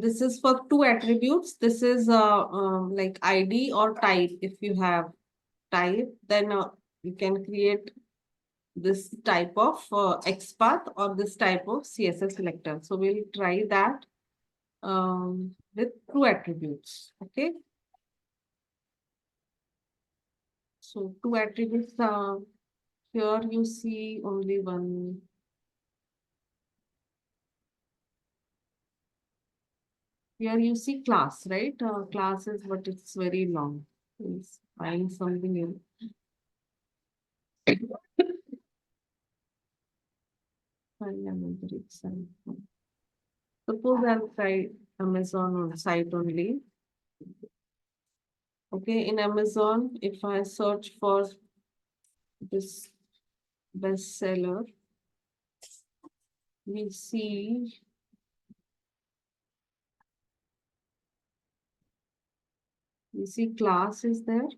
This is for two attributes. This is like ID or type. If you have type, then you can create this type of XPath or this type of CSS selector. So we'll try that with two attributes. Okay. So two attributes. Here you see only one. Here you see class, right? Class is, but it's very long. Please find something in. Find another example. Suppose I'll try Amazon site only. Okay, in Amazon, if I search for this bestseller, we see class is there.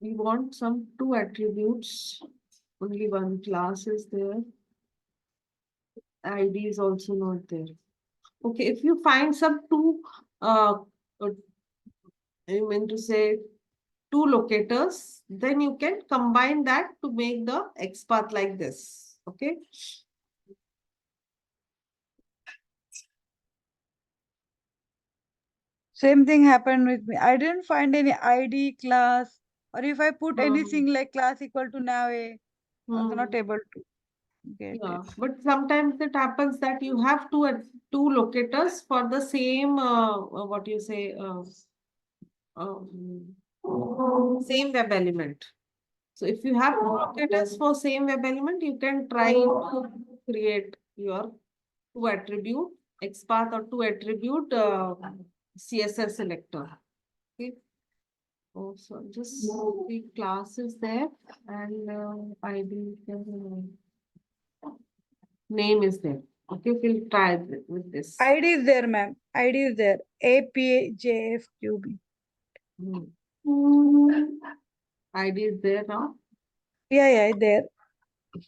We want some two attributes. Only one class is there. ID is also not there. Okay, if you find some two, I mean to say two locators, then you can combine that to make the XPath like this. Okay. Same thing happened with me. I didn't find any ID class, or if I put anything like class equal to nav a, I was not able to get Yeah, it. but sometimes it happens that you have two locators for the same what you say same web element. So if you have two locators for same web element, you can try to create your two attribute XPath or two attribute CSS selector. Okay. Oh, so just the class is there and ID name is there. Okay, we'll try with this. ID is there, ma'am. ID is there. APJFQB. ID is there now. Yeah, there.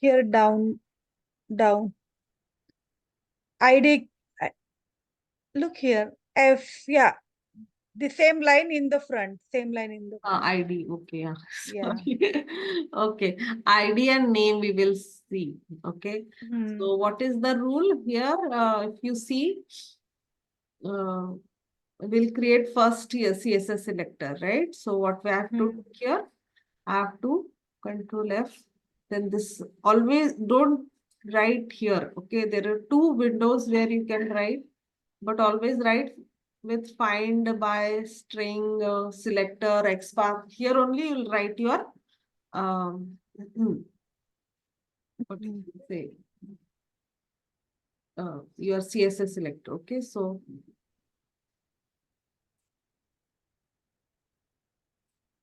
Here down. ID. Look here. F. Yeah. The same line in the front. Same line in the front. ID. Okay. Yeah. Yeah. Sorry. Okay. ID and name we will see. Okay. So what is the rule here? If you see, we'll create first here CSS selector, right? So what we have to do here, I have to Control F. Then this always don't write here. Okay. There are two windows where you can write, but always write with find by string selector XPath. Here only you'll write your what do you say your CSS selector. Okay, so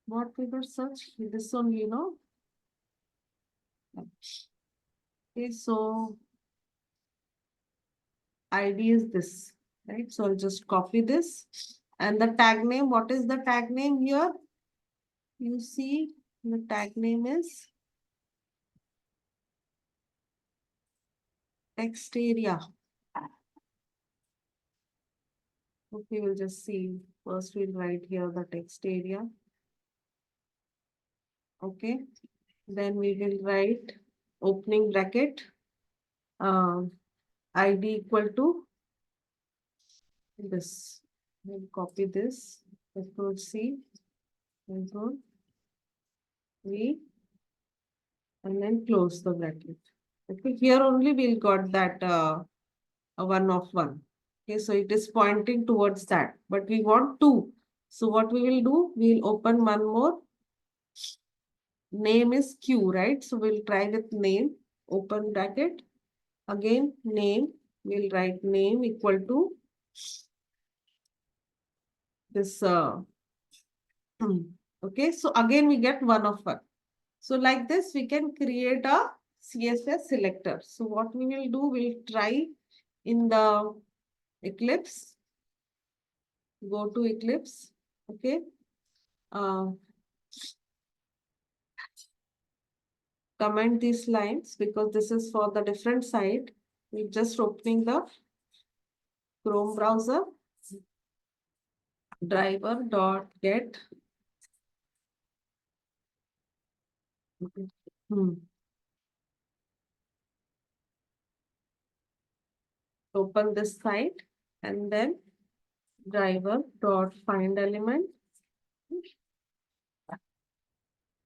what we will search this only, you know. Okay, so ID is this, right? So I'll just copy this and the tag name. What is the tag name here? You see the tag name is text area. Okay, we'll just see. First, we'll write here the text area. Okay. Then we will write opening bracket ID equal to this. We'll copy this. Control C, Control V, and then close the bracket. Okay, here only we'll got that a 1 of 1. Okay, so it is pointing towards that, but we want 2. So what we will do, we'll open one more. Name is Q, right? So we'll try with name, open bracket. Again, name, we'll write name equal to this. Okay, so again we get 1 of 1. So like this, we can create a CSS selector. So what we will do, we'll try in the Eclipse. go to Eclipse, okay. Comment these lines because this is for the different site. We're just opening the Chrome browser, driver.get. Open this site and then driver.find element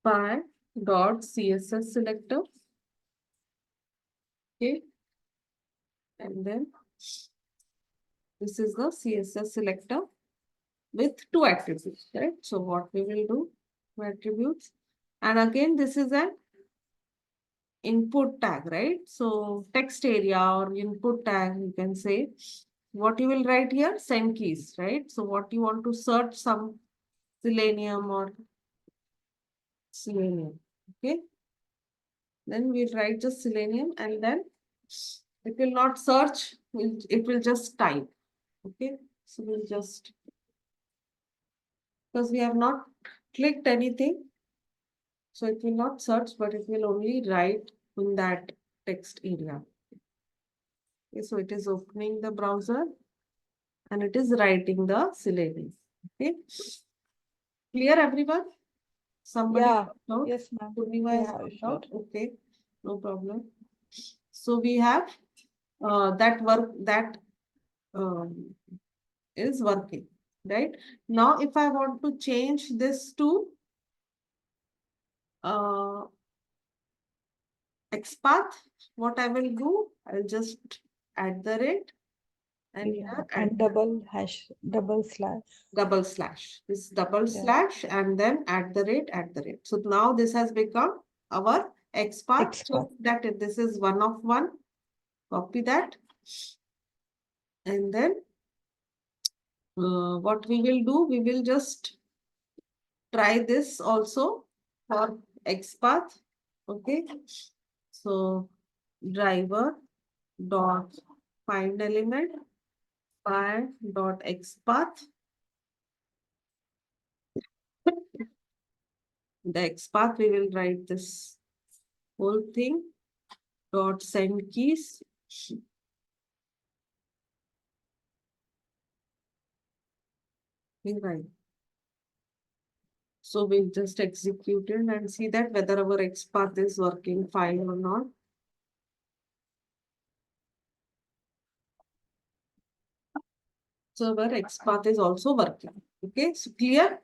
by .css selector. Okay. And then this is the CSS selector with two attributes, right? So what we will do, two attributes. And again, this is an input tag, right? So text area or input tag, you can say. What you will write here, send keys, right? So what you want to search, some Selenium or Selenium, okay? Then we write just Selenium and then it will not search, it will just type, okay? So we'll just, because we have not clicked anything, so it will not search, but it will only write in that text area. Okay, so it is opening the browser and it is writing the Selenium. Okay. Clear, everyone? Somebody Yeah. out? Yes, ma'am. Purnima has Yeah, worked sure. out. Okay, no problem. So we have that work that is working, right? Now, if I want to change this to XPath, what I will do, I'll just add the rate and Yeah. here And add double slash. double slash. This double Yeah. slash and then at the rate, at the rate. So now this has become our XPath. So that this is 1 of 1. Copy that. And then what we will do, we will just try this also for XPath. Okay. So driver dot find element by dot XPath. The XPath, we will write this whole thing dot send keys. Right. So we'll just execute it and see that whether our XPath is working fine or not. So our XPath is also working. Okay, so clear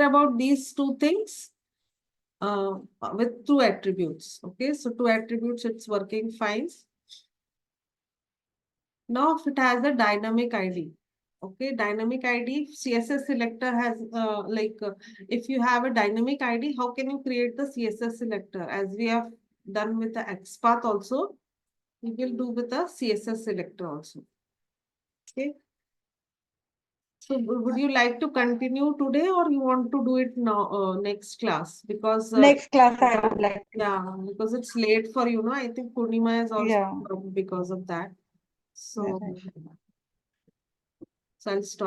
about these two things with two attributes. Okay, so two attributes, it's working fine. Now, if it has a dynamic ID, okay, dynamic ID, CSS selector has if you have a dynamic ID, how can you create the CSS selector? As we have done with the XPath also, we will do with the CSS selector also. Okay. So would you like to continue today or you want to do it now next class? Because next class I would like to. yeah, because it's late for you, no? I think Purnima has also come because of that. So, Yeah, right. so I'll stop.